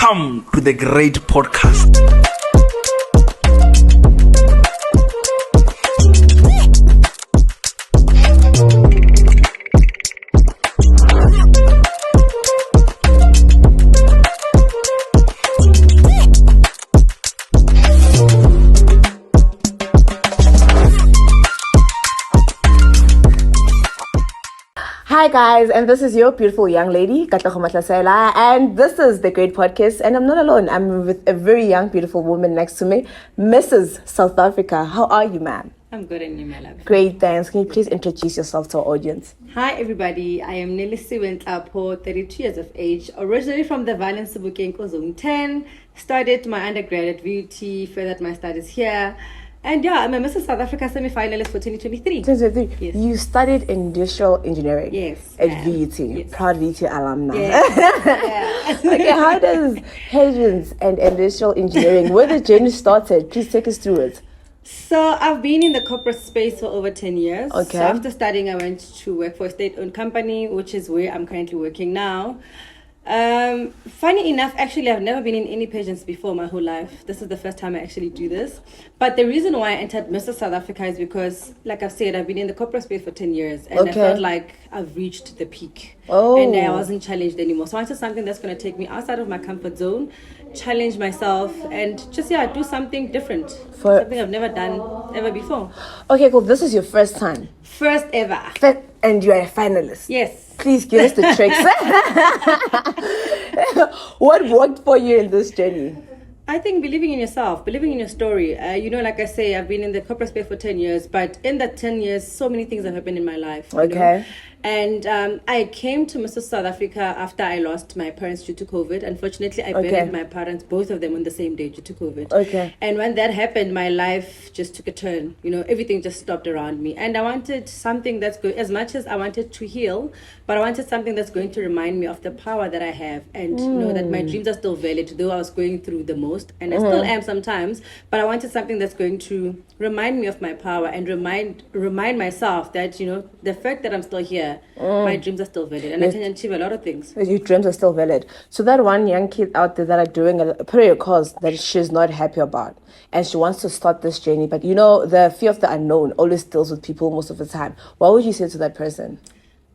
Welcome to the great podcast. Hi guys, and this is your beautiful young lady, Katlego Matlasela, and this is the Great Podcast, and I'm not alone. I'm with a very young, beautiful woman next to me, Mrs. South Africa. How are you, ma'am? I'm good, and you, my love. Great, thanks. Can you please introduce yourself to our audience? Hi, everybody. I am Nhlapo, Nhlapo, 32 years of age, originally from the Valence Bukenko Zone 10. Started my undergrad at VUT, furthered my studies here. And yeah, I'm a Mrs. South Africa semi-finalist for 2023. 2023. Yes. You studied industrial engineering. Yes. At VUT. Yes. Proud VUT alumni. Yes. Okay, how does Hedgens and industrial engineering, where the journey started? Please take us through it. So I've been in the corporate space for over 10 years. Okay. So after studying, I went to work for a state-owned company, which is where I'm currently working now. Funny enough, actually, I've never been in any pageants before my whole life. This is the first time I actually do this. But the reason why I entered Mr. South Africa is because, like I've said, I've been in the corporate space for 10 years. And I felt like I've reached the peak. And I wasn't challenged anymore. So I wanted something that's going to take me outside of my comfort zone, challenge myself, and just, do something different. Something I've never done ever before. Okay, cool. This is your first time. First ever. And you are a finalist. Yes. Please give us the tricks. What worked for you in this journey? I think believing in yourself, believing in your story. Like I say, I've been in the corporate space for 10 years, but in that 10 years, so many things have happened in my life. Okay. And I came to Mr. South Africa after I lost my parents due to COVID. Unfortunately, I buried my parents, both of them, on the same day due to COVID. Okay. And when that happened, my life just took a turn. Everything just stopped around me. And I wanted something that's good, as much as I wanted to heal, but I wanted something that's going to remind me of the power that I have. And know that my dreams are still valid, though I was going through the most. And I still am sometimes. But I wanted something that's going to remind me of my power and remind myself that, the fact that I'm still here, my dreams are still valid, and I can achieve a lot of things. Your dreams are still valid. So that one young kid out there that are doing a cause that she's not happy about, and she wants to start this journey, but the fear of the unknown always deals with people most of the time. What would you say to that person?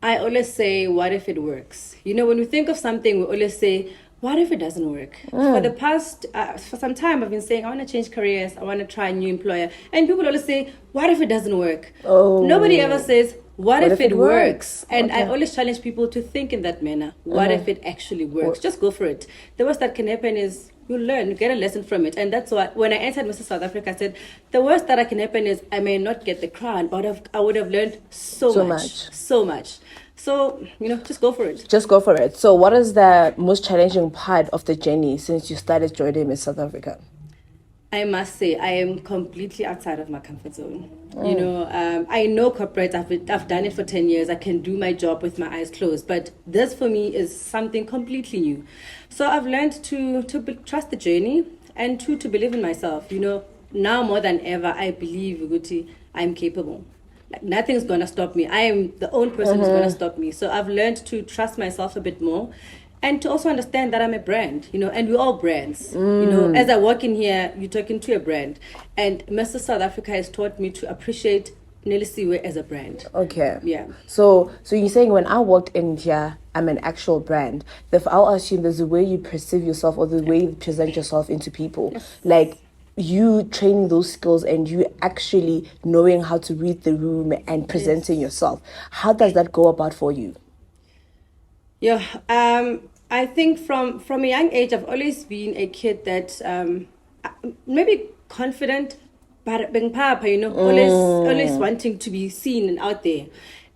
I always say, what if it works? When we think of something, we always say, what if it doesn't work? For some time, I've been saying, I want to change careers. I want to try a new employer. And people always say, what if it doesn't work? Nobody ever says, what if it works? And I always challenge people to think in that manner. What if it actually works? Just go for it. The worst that can happen is you learn, you get a lesson from it. And that's why when I entered Mr. South Africa, I said, the worst that can happen is I may not get the crown, but I would have learned so much. So, just go for it. Just go for it. So what is the most challenging part of the journey since you started joining Miss South Africa? I must say, I am completely outside of my comfort zone. I know corporate, I've done it for 10 years. I can do my job with my eyes closed. But this for me is something completely new. So I've learned to trust the journey and to believe in myself. Now more than ever, I believe, Uguti, I'm capable. Like nothing's going to stop me. I am the only person who's going to stop me. So I've learned to trust myself a bit more. And to also understand that I'm a brand, and we're all brands. As I walk in here, you're talking to a brand. And Mr. South Africa has taught me to appreciate Nhlapo as a brand. Okay. Yeah. So you're saying when I walked in here, I'm an actual brand. I'll assume there's a way you perceive yourself or the way you present yourself into people. Yes. Like you training those skills and you actually knowing how to read the room and presenting yourself. How does that go about for you? Yeah, I think from a young age, I've always been a kid that maybe confident, but being papa, always wanting to be seen and out there.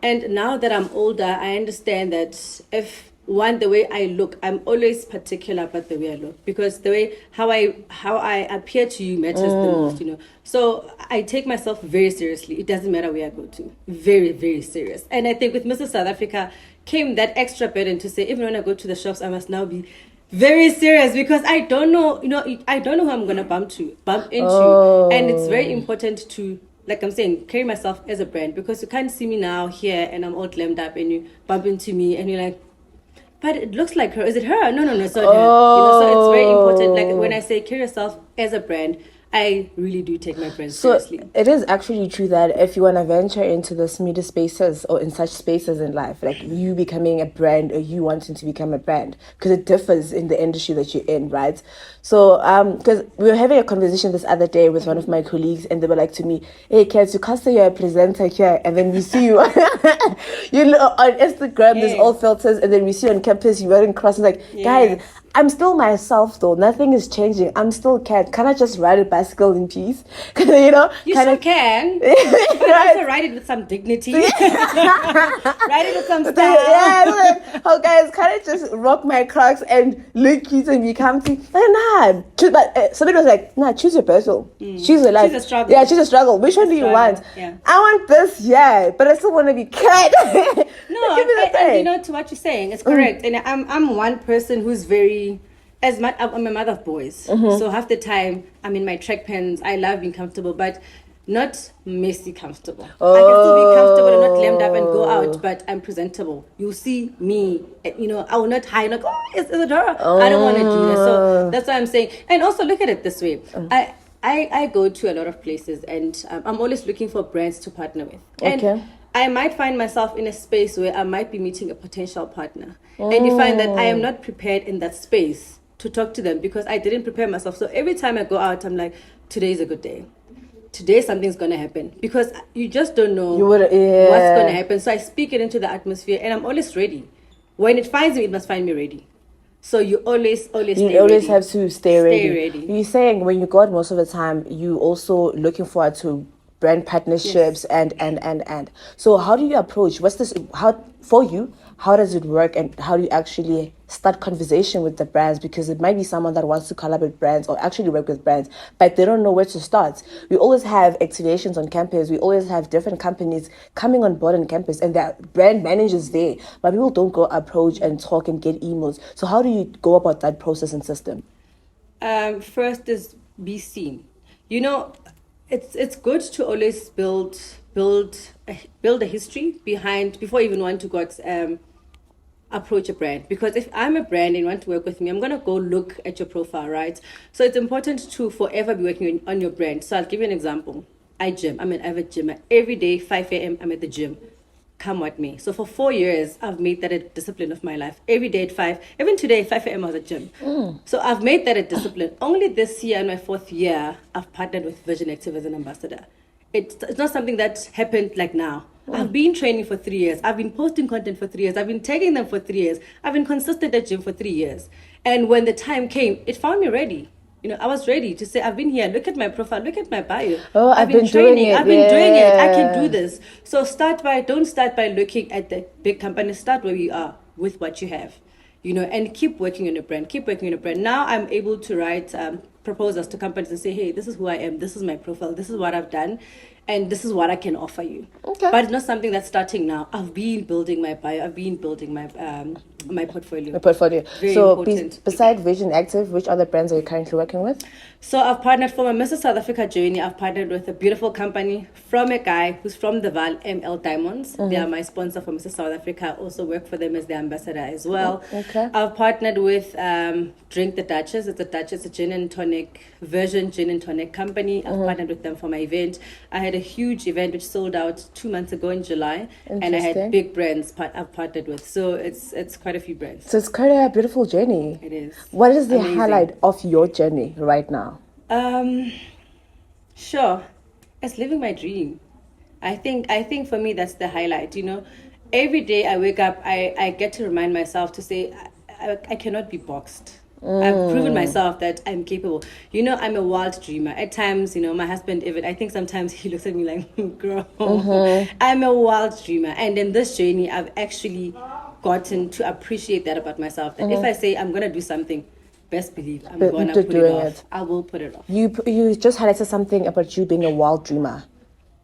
And now that I'm older, I understand that the way I look, I'm always particular about the way I look, because the way how I appear to you matters the most, So I take myself very seriously. It doesn't matter where I go to. Very, very serious. And I think with Mr. South Africa came that extra burden to say, even when I go to the shops, I must now be very serious, because I don't know, I don't know who I'm gonna bump into. And it's very important to, like I'm saying, carry myself as a brand, because you can't see me now here and I'm all glammed up and you bump into me and you're like, but it looks like her. Is it her? No, it's not her. So it's very like when I say carry yourself as a brand, I really do take my brand So seriously. it is actually true that if you want to venture into this media spaces or in such spaces in life, like you becoming a brand or you wanting to become a brand, because it differs in the industry that you're in, right? So because we were having a conversation this other day with one of my colleagues, and they were like to me, "Hey, Kels, you can't say you're a presenter here, and then we see you, you know, on Instagram, there's all filters, and then we see you on campus, you're wearing crosses." Like, guys, I'm still myself though. Nothing is changing. I'm still Kat. Can I just ride a bicycle in peace? You know, You still can. But also ride it with some dignity. Ride it with some style. Yeah, like, oh guys, can I just rock my Crocs and look cute and be comfy? Like, nah. But somebody was like, nah, choose your battle. Choose your life. Choose a struggle. Yeah, choose a struggle. Which one do you want? Yeah. I want this, yeah, but I still want to be Kat. No, and you know, to what you're saying, it's correct. And I'm one person who's very, I'm a mother of boys. So half the time I'm in my track pants. I love being comfortable, but not messy comfortable. I can still be comfortable and not lammed up and go out, but I'm presentable. You'll see me, you know, I will not hide, like, oh, is it her? I don't want to do that. So that's what I'm saying. And also look at it this way. I go to a lot of places, and I'm always looking for brands to partner with. And I might find myself in a space where I might be meeting a potential partner. And you find that I am not prepared in that space to talk to them because I didn't prepare myself. So every time I go out, I'm like, today is a good day. Today something's going to happen. Because you just don't know what's going to happen. So I speak it into the atmosphere, and I'm always ready. When it finds me, it must find me ready. So you always have to stay ready. ready. You're saying when you go out most of the time, you also looking forward to brand partnerships and. So how do you approach? What's this? How for you? How does it work, and how do you actually start conversation with the brands? Because it might be someone that wants to collaborate with brands or actually work with brands, but they don't know where to start. We always have activations on campus. We always have different companies coming on board on campus, and there are brand managers there, but people don't go approach and talk and get emails. So how do you go about that process and system? First is be seen. You know, it's good to always build a history behind before you even want to go approach a brand. Because if I'm a brand and you want to work with me, I'm going to go look at your profile, right? So it's important to forever be working on your brand. So I'll give you an example. I gym. I'm an avid gymmer. Every day, 5 a.m., I'm at the gym. Come what may. So for 4 years, I've made that a discipline of my life. Every day at 5. Even today, 5 a.m., I was at gym. So I've made that a discipline. Only this year, in my 4th year, I've partnered with Vision Active as an ambassador. It's not something that happened like now. I've been training for 3 years. I've been posting content for 3 years. I've been tagging them for 3 years. I've been consistent at gym for 3 years. And when the time came, it found me ready. You know, I was ready to say, I've been here. Look at my profile. Look at my bio. Oh, I've been training. doing it. I've been doing it. I can do this. So don't start by looking at the big company. Start where you are with what you have. You know, and keep working on your brand. Keep working on your brand. Now I'm able to write proposals to companies and say, hey, this is who I am. This is my profile. This is what I've done. And this is what I can offer you. Okay. But it's not something that's starting now. I've been building my bio. I've been building my my portfolio. Very important. Besides Vision Active, which other brands are you currently working with? So I've partnered for my Mr. South Africa journey. I've partnered with a beautiful company from a guy who's from the Val, ML Diamonds. They are my sponsor for Mr. South Africa. I also work for them as their ambassador as well. Okay. I've partnered with Drink the Duchess. It's a gin and tonic version gin and tonic company. I've partnered with them for my event. I had a huge event which sold out 2 months ago in July, and I had big brands I've partnered with. So it's quite a few brands. So it's quite a beautiful journey. It is. What is the highlight of your journey right now? Sure, it's living my dream. I think for me that's the highlight. You know, every day I wake up, I get to remind myself to say I cannot be boxed. I've proven myself that I'm capable. You know, I'm a wild dreamer. At times, you know, my husband, even, I think sometimes he looks at me like, girl, I'm a wild dreamer. And in this journey, I've actually gotten to appreciate that about myself. That if I say I'm going to do something, best believe I'm going to put it off. I will put it off. You just highlighted something about you being a wild dreamer.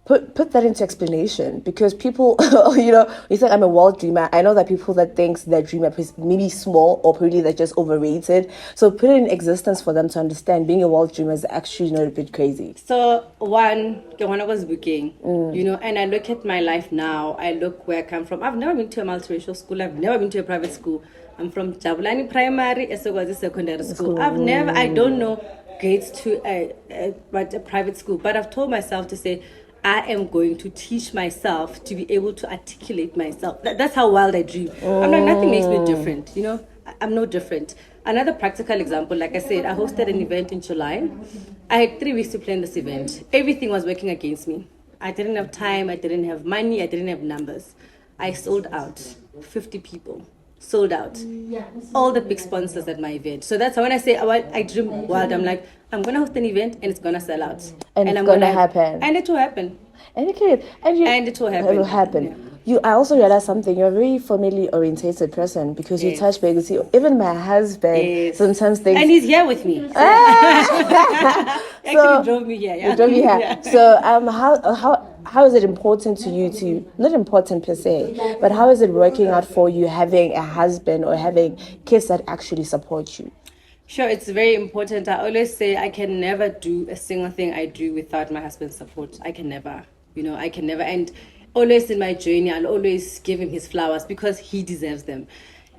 Put that into explanation, because people, you know, you say I'm a wild dreamer. I know that people that thinks their dream is maybe small or probably they're just overrated. So put it in existence for them to understand being a wild dreamer is actually not a bit crazy. So when I was booking, you know, and I look at my life now, I look where I come from. I've never been to a multiracial school. I've never been to a private school. I'm from Jabulani Primary, Esogwazi Secondary School. I don't know grades to a private school, but I've told myself to say, I am going to teach myself to be able to articulate myself. That's how wild I dream. I'm like, nothing makes me different, you know? I'm no different. Another practical example, like I said, I hosted an event in July. I had 3 weeks to plan this event. Everything was working against me. I didn't have time, I didn't have money, I didn't have numbers. I sold out 50 people. Sold out. All the big sponsors at my event. So that's how when I say I dream wild, I'm like, I'm going to host an event and it's going to sell out. And it's going to happen. And it will happen. And it will happen. It will happen. Yeah. I also realized something. You're a very family orientated person because you touch base. Even my husband sometimes thinks. And he's here with me. So. Actually drove me here. Yeah. You drove me here. Yeah. So how is it important to you to, not important per se, but how is it working out for you having a husband or having kids that actually support you? Sure, it's very important. I always say I can never do a single thing I do without my husband's support. I can never. And always in my journey, I'll always give him his flowers because he deserves them.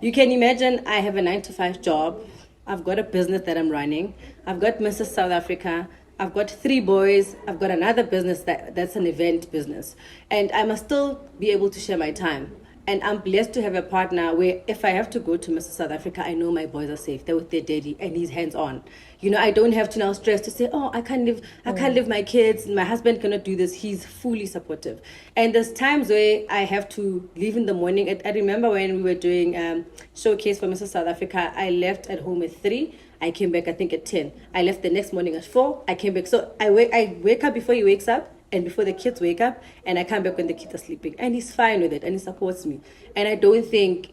You can imagine I have a 9-to-5 job. I've got a business that I'm running. I've got Mrs. South Africa. I've got 3 boys. I've got another business that's an event business. And I must still be able to share my time. And I'm blessed to have a partner where if I have to go to Mrs. South Africa, I know my boys are safe. They're with their daddy and he's hands-on. You know, I don't have to now stress to say, I can't leave my kids. My husband cannot do this. He's fully supportive. And there's times where I have to leave in the morning. I remember when we were doing showcase for Mrs. South Africa, I left at home at 3. I came back, I think, at 10. I left the next morning at 4. I came back. So I wake up before he wakes up. And before the kids wake up, and I come back when the kids are sleeping. And he's fine with it, and he supports me. And I don't think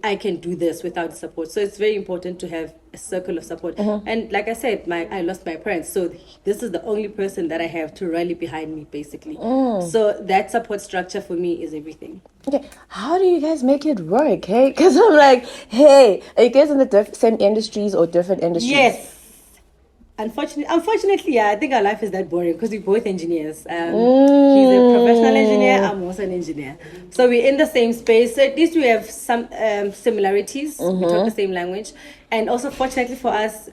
I can do this without support. So it's very important to have a circle of support. And like I said, I lost my parents. So this is the only person that I have to rally behind me, basically. So that support structure for me is everything. Okay, how do you guys make it work, hey? Because I'm like, hey, are you guys in the same industries or different industries? Yes. Unfortunately, yeah, I think our life is that boring because we're both engineers. He's a professional engineer, I'm also an engineer. So we're in the same space. So at least we have some similarities. We talk the same language. And also, fortunately for us,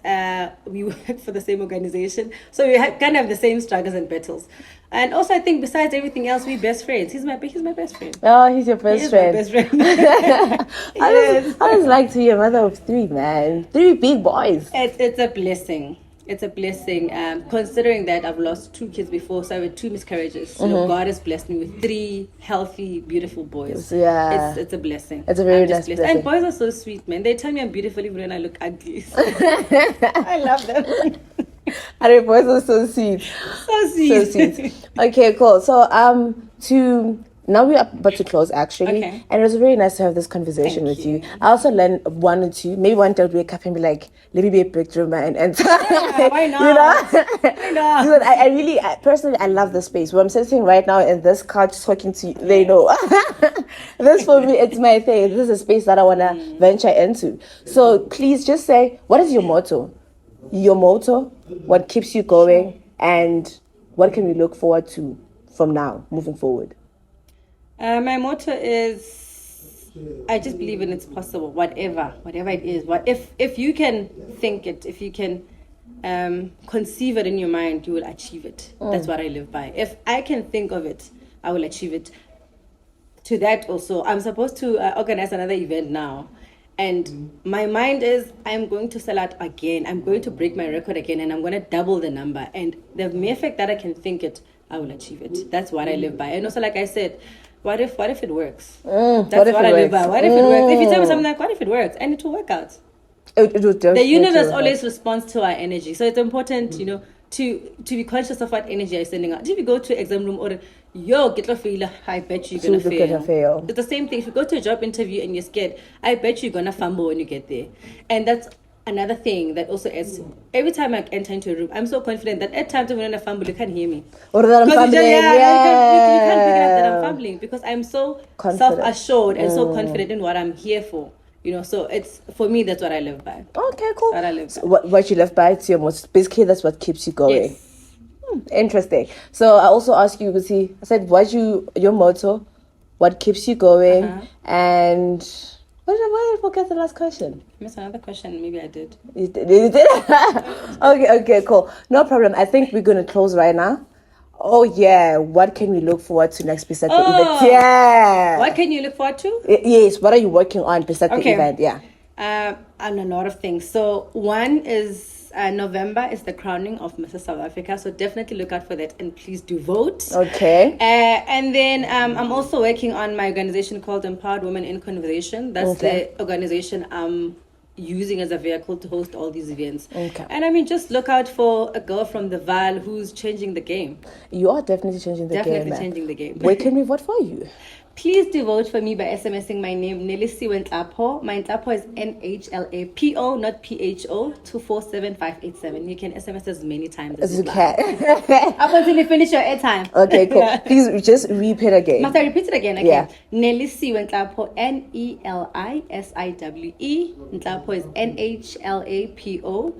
we work for the same organization. So we kind of have the same struggles and battles. And also, I think besides everything else, we're best friends. He's my best friend. Oh, he's your best friend. My best friend. Yes. I was like to be a mother of 3, man. 3 big boys. It's a blessing. It's a blessing, considering that I've lost 2 kids before, so I had 2 miscarriages. So God has blessed me with 3 healthy, beautiful boys. Yeah, it's a blessing. It's a very nice blessing. And boys are so sweet, man. They tell me I'm beautiful even when I look ugly. I love them. And boys are so sweet. So sweet. Okay, cool. So now we're about to close, actually. Okay. And it was very nice to have this conversation with you. I also learned 1 or 2. Maybe one day I'll wake up and be like, let me be a big drummer and enter. Yeah, why not? You know? Why not? Because I personally, I love the space. Where I'm sitting right now in this couch talking to you, they know. This for me, it's my thing. This is a space that I want to venture into. So please just say, what is your motto? Your motto, what keeps you going, and what can we look forward to from now, moving forward? My motto is, I just believe in it's possible, whatever it is. If you can think it, if you can conceive it in your mind, you will achieve it. That's what I live by. If I can think of it, I will achieve it. To that also, I'm supposed to organize another event now. And my mind is, I'm going to sell out again. I'm going to break my record again, and I'm going to double the number. And the mere fact that I can think it, I will achieve it. That's what I live by. And also, like I said, what if it works? That's what I live by. What if it works? If you tell me something like, what if it works? And it will work out. It will the universe always responds to our energy. So it's important, to be conscious of what energy you're sending out. If you go to exam room or, get a failure, I bet you're going to fail. It's the same thing. If you go to a job interview and you're scared, I bet you're going to fumble when you get there. And that's another thing that also adds, every time I enter into a room, I'm so confident that at times when I fumble, you can't hear me. Or that I'm fumbling. You can't pick it up that I'm fumbling because I'm so self-assured and so confident in what I'm here for. So it's, for me, that's what I live by. Okay, cool. That's what I live by. So what you live by, it's your most, basically that's what keeps you going. Yes. Interesting. So I also asked you, I said, what's your motto? What keeps you going? And Why did I forget the last question? I missed another question. Maybe I did. You did? Okay, cool. No problem. I think we're going to close right now. Oh, yeah. What can we look forward to next beside the event? Yeah. What can you look forward to? Yes. What are you working on beside the event? Yeah. And a lot of things. So one is November is the crowning of Mrs. South Africa. So definitely look out for that and please do vote. Okay. And then I'm also working on my organization called Empowered Women in Conversation. That's the organization I'm using as a vehicle to host all these events. Okay. And I mean, just look out for a girl from the Val who's changing the game. You are definitely changing the game. Definitely changing the game. Where can we vote for you? Please do vote for me by SMSing my name, Nhlapo Nhlapo. My Nhlapo is Nhlapo, not PHO, 247587. You can SMS as many times as you can. Up until you finish your airtime. Okay, cool. Please just repeat again. Must I repeat it again? Okay. Yeah. Nhlapo Nhlapo, Nelisawe. Nhlapo is Nhlapo.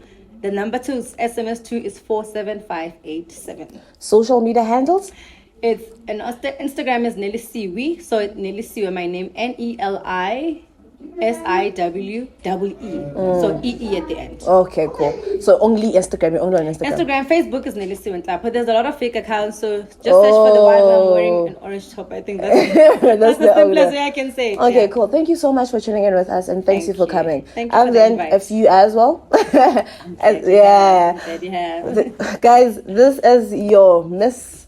The number 2 is SMS 2 is 47587. Social media handles? It's an Instagram is Nelisiwe, so it's Nelisiwe, my name, Nelissiwe, so EE at the end. Okay, cool. So only Instagram, you're only on Instagram. Instagram, Facebook is Nhlapo Nhlapo. There's a lot of fake accounts, so just search for the one where I'm wearing an orange top. I think that's the simplest way I can say. Okay, cool. Thank you so much for tuning in with us, and thank you for coming. Thank you for the invite. A few as well. Guys, this is your Mrs.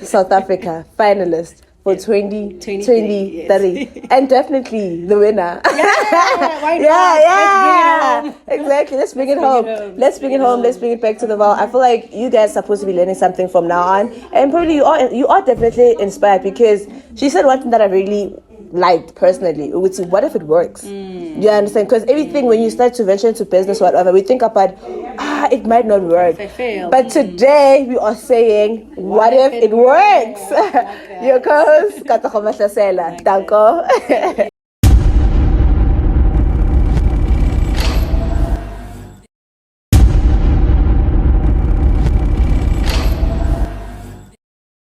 South Africa finalist for 2023, yes. and definitely the winner. Why not? Exactly. Let's bring it home. Let's bring it back to the Val. I feel like you guys are supposed to be learning something from now on, and probably you are definitely inspired, because she said one thing that I really liked personally. Which, what if it works? You understand? Because everything, when you start to venture into business or whatever, we think about it might not work. If I fail. But today we are saying, what if it works? Your co-host, Danko.